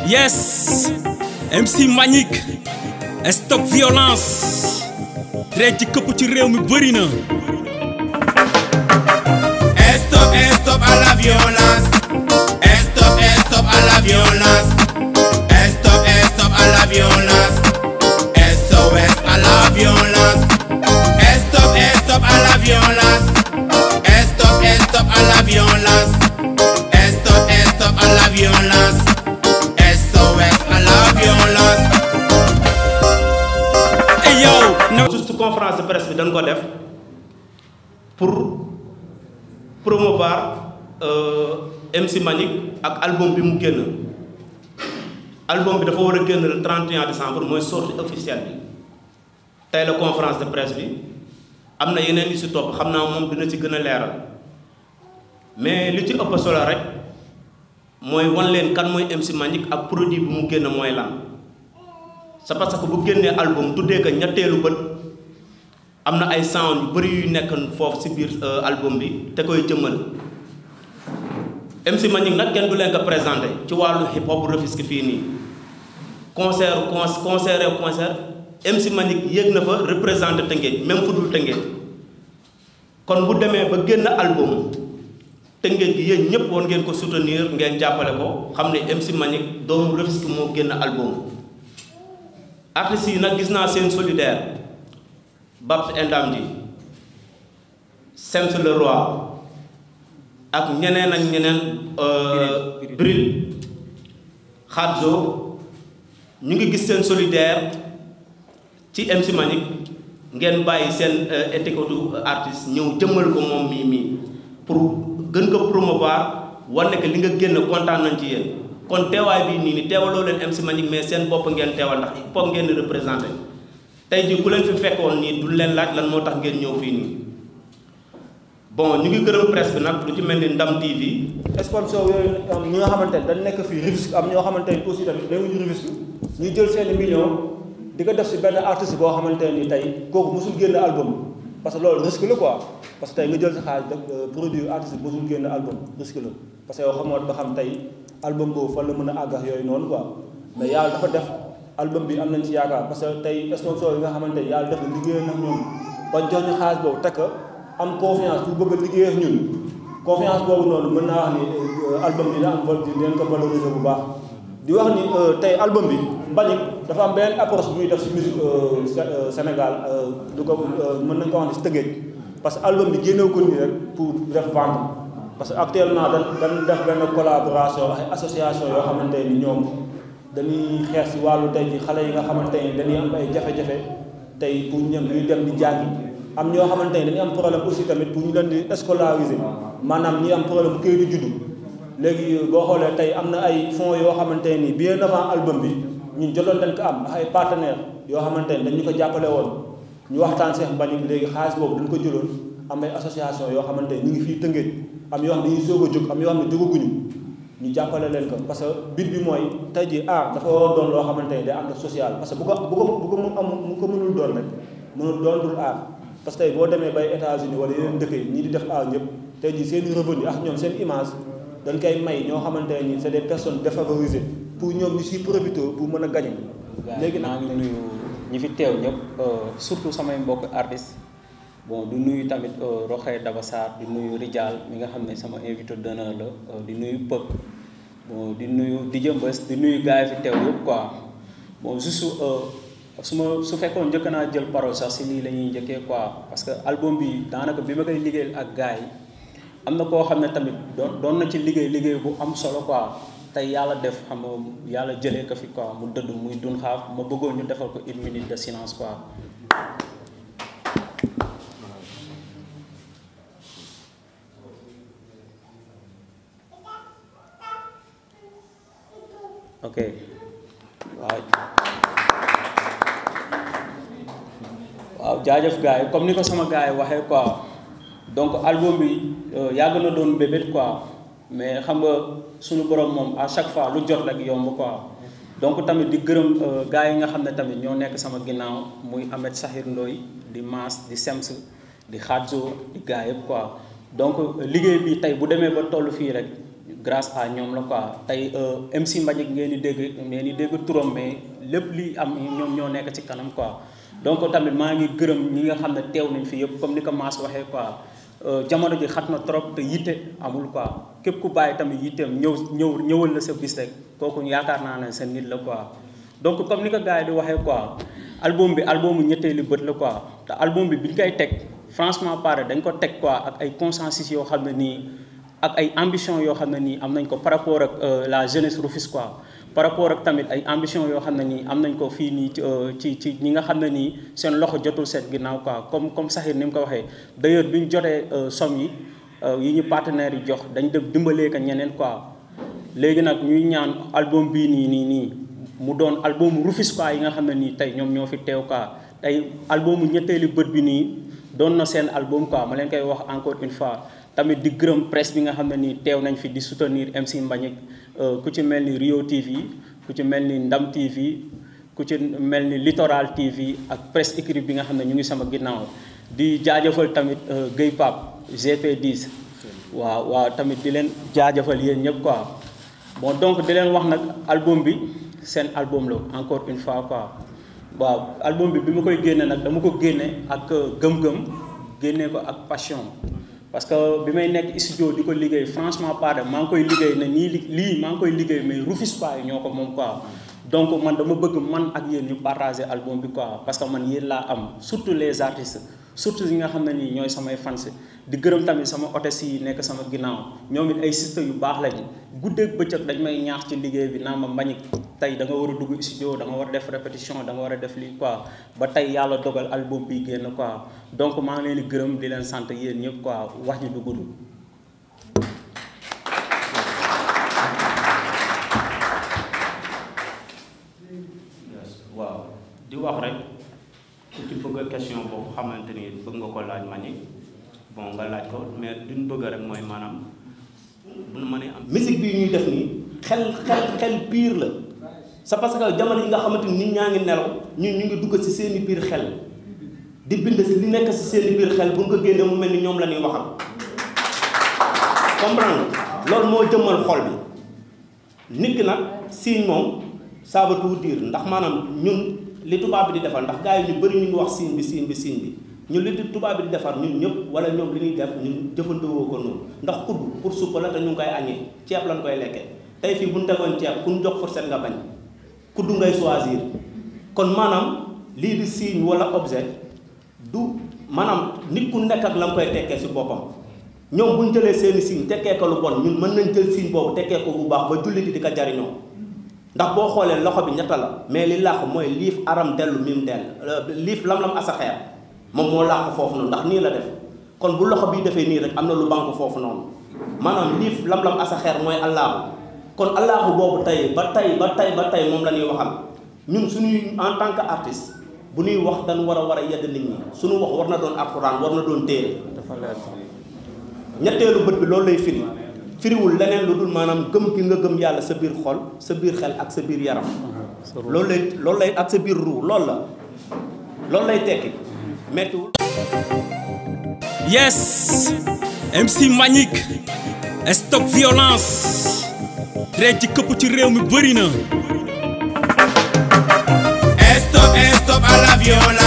Yes, MC Mbagnick, stop violence. Dret ci këpp ci réew mi bëri na. Stop à la violence. Stop à la violence. Stop à la violence. SOS à la violence. Stop à la violence. Stop à la violence. Stop à la violence. SOS à la violence. Hey yo, juste conférence de presse bi dañ ko def pour promouvoir MC Mbagnick ak album bi mu génn. Album bi dafa war a génn le 31 décembre mooy sortie officielle bi. Tey la conférence de presse bi am na yeneen yu si topp xam naa moom dina ci gën a leeral mais li ci ëpp solo rek mooy wan leen kan mooy MC Mbagnick ak produit bi mu génn mooy lan. C'est parce que bu génnee album tuddee ko ñetteelu bët am na ay sound yu bëri yu nekk foofu si biir album bi te koy jëmmal. MC Mbagnick nag kenn du leen ko présenté ci wàllu hip hop Rufisque fii nii concert MC Mbagnick yéeg na fa représenté Tëngéej même fu dul Tëngéej kon bu demee ba génn album Tëngéej gi yéen ñëpp woon ngeen ko soutenir ngeen jàppale ko xam ne MC Mbagnick doomu Rufisque moo génn album. Artistes yi nag gis naa seen solidaire Babs Ndamdi Sems le Roi ak ñeneen Bril Khadzo ñu ngi gis seen solidaire ci MC Mbagnick ngeen bàyyi seen étiquette artiste ñëw jëmmal ko moom mii pour gën ko promouvoir wane que li nga génn kontaan nañ ci yéen. kon teewaay bii nii ni teewaloo leen MC Mbagnick mais seen bopp ngeen teewal ndax hip hop ngeen di représenté tey jii ku leen fi fekkoon nii du leen laaj lan moo tax ngeen ñëw fii nii. Bon ñu ngi gërëm presse bi nag lu ci mel ni Ndam TV. sponsor yooyu ñi nga xamante ne dañ nekk fii Rufisque am ñoo xamante ne aussi tamit dañuy Rufisque ñu jël seen million di ko def si benn artiste boo xamante ne ni tey kooku mosul génn album parce que loolu risque la quoi parce que tey nga jël sa xaalis def produit artiste mosul génn album risque la parce que yow xamoo ba xam tey album boobu fan la mën a àggax yooyu noonu quoi mais yàlla dafa def album bi am nañ ci yaakaar parce que tey sponsor yi nga xamante ne yàlla def na liggéey nag ñoom ba jox ñu xaalis boobu tekk am confiance bu bëgg a liggéey ak ñun confiance boobu noonu mën naa wax ni album bi dina am vol dinañ ko valoriser bu baax di wax ni tey album bi Mbagnick dafa am benn approche bu muy def si musique Sénégal du ko mën nañ ko wax ni si Tëngéej parce que album bi génnew ko nii rek pour def vente parce que actuellement dañ def benn collaboration ay association yoo xamante ni ñoom dañuy xeex si wàllu tey ji xale yi nga xamante ni dañuy am ay jafe-jafe tey pour ñoom ñuy dem di jàngi am ñoo xamante ni dañuy am problème aussi tamit pour ñu leen di scolariser maanaam ñi am problème bu këyitu juddu léegi boo xoolee tey am na ay fonds yoo xamante ni bien avant album bi ñun jotoon dañ ko am ay partenaires yoo xamante ni dañu ko jàppale woon ñu waxtaan Cheikh Mbagnick léegi xaalis boobu dañ ko jëloon am ay association yoo xamante ni ñu ngi fii Tëngéej am yoo xam ne dañuy soog a jóg am yoo xam ne jógaguñu ñu jàppale leen ko parce que but bi mooy tey jii art dafa war a doon loo xamante ni day ànd social parce que bu ko mënul doon rek mënul doon dul art parce que tey boo demee bay États-Unis wala yeneen dëkk yi ñii di def art ñëpp tey jii seen revenu ak ñoom seen image dañ koy may ñoo xamante ne nii c'est des personnes défavorisées pour ñoom ñu siy profité pour mën a gagner. léegi maa ngi nuyu ñi fi teew ñëpp surtout samay mbokk artistes bon di nuyu tamit Roxay Daba Sarr di nuyu Rijal mi nga xam ne sama invité d'honneur la di nuyu Pëp bon di nuyu DJ Mbës di nuyu gars yi fi teew yëpp quoi bon juste su fekkoon njëkk naa jël parole sax si lii la ñuy njëkkee quoi parce que album bi daanaka bi ma koy liggéeyal ak gars yi am na koo xam ne tamit doon na ci liggéey bu am solo quoi tey yàlla def xam nga yàlla jëlee ko fi quoi mu dëdd muy dun xaaf ma bëggoon ñu defal ko 1 minute de silence quoi. ok waaw jaajëf gars yi comme ni ko sama gars yi waxee quoi donc album bi yàgg na doon bébét quoi mais xam nga suñu borom moom à chaque fois lu jot rek yomb quoi donc tamit di gërëm gars yi nga xam ne tamit ñoo nekk sama ginnaaw muy Ahmed Sahir Ndoy di Mass di Sems di Khadzo di gars yëpp quoi donc liggéey bi tey bu demee ba toll fii rek grâce à ñoom la quoi tey MC Mbagnick ngeen di dégg turam mais lépp li am ñoom ñoo nekk ci kanam quoi donc tamit maa ngi gërëm ñi nga xam ne teew nañ fi yëpp comme ni ko Mass waxee quoi jamono ji xat na trop te yitte amul quoi képp ku bàyyi tamit yitteem ñëwal la sa bis rek kooku yaakaar naa ne sa nit la quoi donc comme ni ko gars yi di waxee quoi albumu ñetteeli bët la quoi te album bi ñu koy teg franchement paré dañ ko teg quoi ak ay consensus yoo xam ne nii ak ay ambition yoo xam ne nii am nañ ko par rapport ak la jeunesse Rufisque quoi par rapport ak tamit ay ambition yoo xam ne nii am nañ ko fii nii ci ñi nga xam ne nii seen loxo jotul seen ginnaaw quoi comme Sakhir ni mu ko waxee d'ailleurs bi ñu jotee somme yi ñu partenaires yi jox dañ dem dimbalee ko ñeneen quoi léegi nag ñuy ñaan album bii nii mu doon album Rufisque quoi yi nga xam ne nii tey ñoom ñoo fi teew quoi tey albumu ñetteeli bët bi nii doon na seen album quoi ma leen koy wax encore une fois tamit di gërëm presse bi nga xam ne nii teew nañ fi di soutenir MC Mbagnick ku ci mel ni Rio TV ku ci mel ni Ndam TV ku ci mel ni Littoral TV ak presse écrite bi nga xam ne ñu ngi sama ginnaaw di jaajëfal tamit Guèye Pape GP10 waaw tamit di leen jaajëfal yéen ñëpp quoi bon donc di leen wax nag album bi seen album la encore une fois quoi waaw album bi ma koy génne nag dama ko génne ak gëm-gëm génne ko ak passion parce que bi may nekk studio di ko liggéey franchement paré maa ngi koy liggéey ne nii lii maa ngi koy liggéey mais Rufisque yi ñoo ko moom quoi donc man dama bëgg man ak yéen ñu partager album bi quoi parce que man yéen laa am surtout les artistes surtout yi nga xam ne nii ñooy samay fans di gërëm tamit sama hôtesse yi nekk sama ginnaaw ñoom it ay sisters yu baax lañu guddeeg bëccëg dañ may ñaax ci liggéey bi naa ma Mbagnick tey da nga war a dugg studio da nga war a def répétition da nga war a def lii quoi ba tey yàlla dogal album bi génn quoi donc maa ngi leen di gërëm di leen sant yéen ñëpp quoi wax ji du gudd. waaw di wax rek ku ci bëgg question boobu xamante ni bëgg nga ko laaj Mbagnick bon nga laaj ko mais duñ bëgg rek mooy maanaam bu ñu mënee am. musique bii ñuy def nii xel biir la. c'est parce que jamono yi nga xamante ni nit ñaa ngi nelaw ñu ngi dugg ci seeni biir xel di bind ci li nekk ci seeni biir xel bu ñu ko génnee mu mel ni ñoom la ñuy waxal comprendre loolu moo jëmmal xol bi nit ki nag signe moom ça veut tout dire ndax maanaam ñun li tubaab bi di defar ndax gars yi ñu bëri ñu ngi wax signe bi ñun li tubaab bi di defar ñun ñëpp wala ñoom li ñuy def ñun jëfandikoo ko noonu ndax kudd pour supp la te ñu ngi koy añee ceeb lañ koy lekkee tey fii bu ñu tegoon ceeb ku ñu jox fourchette nga bañ kuddu ngay choisir kon maanaam lii di signe wala objet du maanaam nit ku nekk ak la nga koy tekkee si boppam ñoom bu ñu jëlee seeni signe tekkee ko lu bon ñun mën nañ jël signe boobu tekkee ko bu baax ba jullit di ko jariñoo ndax boo xoolee loxo bi ñetta la mais li làq mooy liif aram dellu mim dell liif lam-lam asaxeer moom moo làq foofu noonu ndax nii la def kon bu loxo bi defee nii rek am na lu banque foofu noonu maanaam liif lam-lam asaxeer mooy allaahu kon allaahu boobu tey ba tey moom la ñuy waxal ñun suñuy en tant que artiste bu ñuy wax dañ war a yedd nit ñi suñu wax war na doon alxuraan war na doon téere ñetteelu bët bi loolu lay firiwul leneen lu dul maanaam gëm gi nga gëm yàlla sa biir xol sa biir xel ak sa biir yaram loolu lay ak sa biir ruu loolu lay tekki mettiwul. Yes, MC Mbagnick, stop violence. Dret ci këpp ci réew mi bëri na. Stop à la violence.